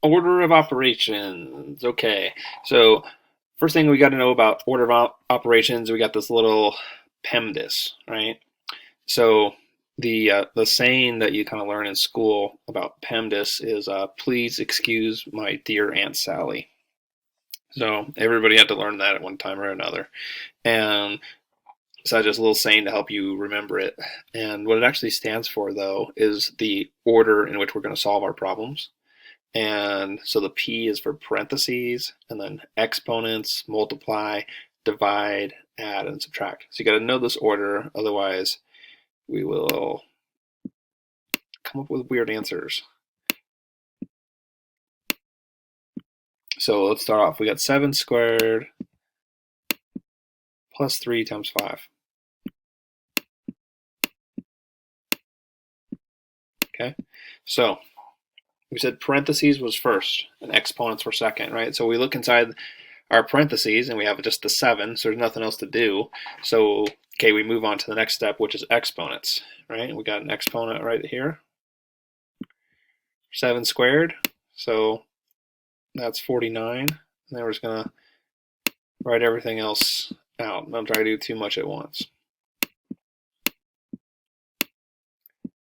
Order of operations. Okay, so first thing we got to know about order of operations, we got this little PEMDAS, right? So the saying that you kind of learn in school about PEMDAS is please excuse my dear Aunt Sally. So everybody had to learn that at one time or another, and so that's just a little saying to help you remember it. And what it actually stands for, though, is the order in which we're going to solve our problems. And so the P is for parentheses, and then exponents, multiply, divide, add, and subtract. So you got to know this order, otherwise we will come up with weird answers. So let's start off. We got 7 squared plus 3 times 5. Okay, so we said parentheses was first and exponents were second, right? So we look inside our parentheses and we have just the 7, so there's nothing else to do. So, okay, we move on to the next step, which is exponents, right? We got an exponent right here. 7 squared, so that's 49. And then we're just going to write everything else out. Don't try to do too much at once.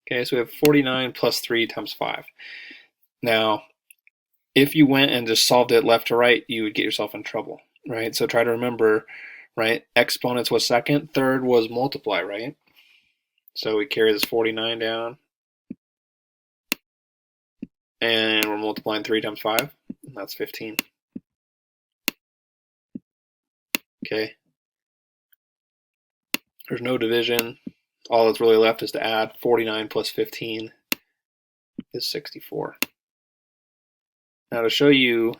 Okay, so we have 49 plus 3 times 5. Now, if you went and just solved it left to right, you would get yourself in trouble, right? So try to remember, right? Exponents was second, third was multiply, right? So we carry this 49 down, and we're multiplying 3 times 5, and that's 15. Okay. There's no division. All that's really left is to add. 49 plus 15 is 64. Now to show you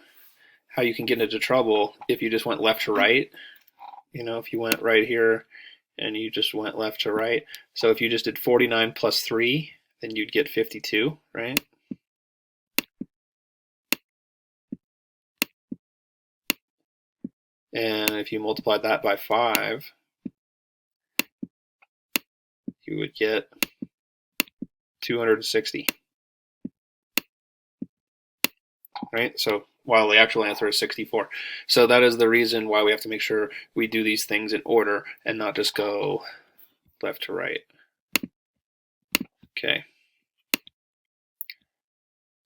how you can get into trouble if you just went left to right, if you went right here and you just went left to right. So if you just did 49 plus 3, then you'd get 52, right? And if you multiplied that by 5, you would get 260. Right? So while the actual answer is 64. So that is the reason why we have to make sure we do these things in order and not just go left to right. Okay.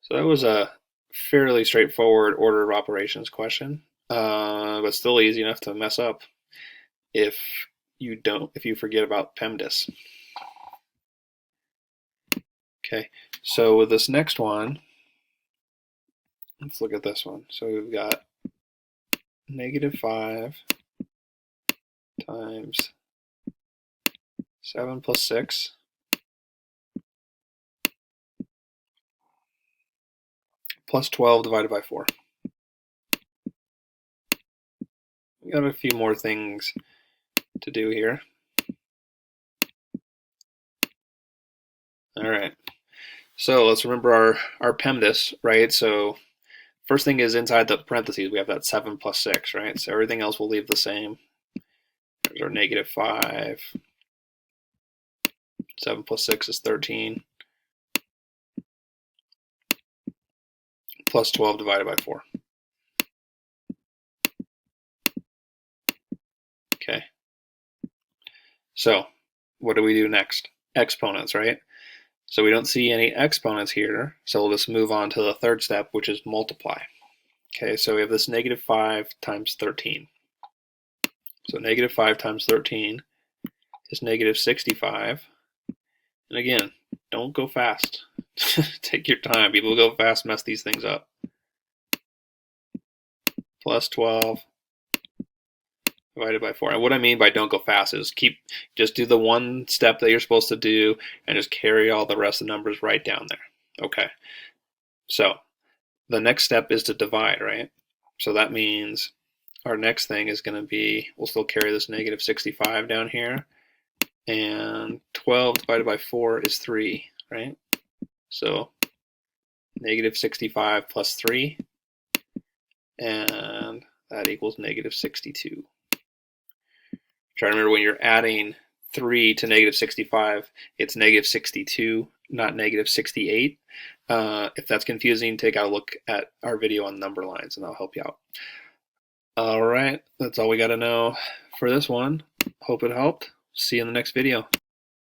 So that was a fairly straightforward order of operations question, but still easy enough to mess up if you forget about PEMDAS. Okay, so with this next one, let's look at this one. So we've got -5 times 7 plus 6 plus 12 divided by 4. We got a few more things to do here. All right, so let's remember our PEMDAS, right? So first thing is inside the parentheses, we have that 7 plus 6, right? So everything else will leave the same. There's our -5. 7 plus 6 is 13. Plus 12 divided by 4. Okay. So what do we do next? Exponents, right? So we don't see any exponents here, so we'll just move on to the third step, which is multiply. Okay, so we have this -5 times 13. So -5 times 13 is -65. And again, don't go fast. Take your time. People who go fast mess these things up. Plus 12 divided by 4. And what I mean by don't go fast is just do the one step that you're supposed to do and just carry all the rest of the numbers right down there. Okay. So the next step is to divide, right? So that means our next thing is going to be, we'll still carry this -65 down here, and 12 divided by 4 is 3, right? So -65 plus 3, and that equals -62. Try to remember when you're adding 3 to -65, it's -62 not negative 68. If that's confusing, take a look at our video on number lines and I'll help you out. All right, that's all we got to know for this one. Hope it helped. See you in the next video.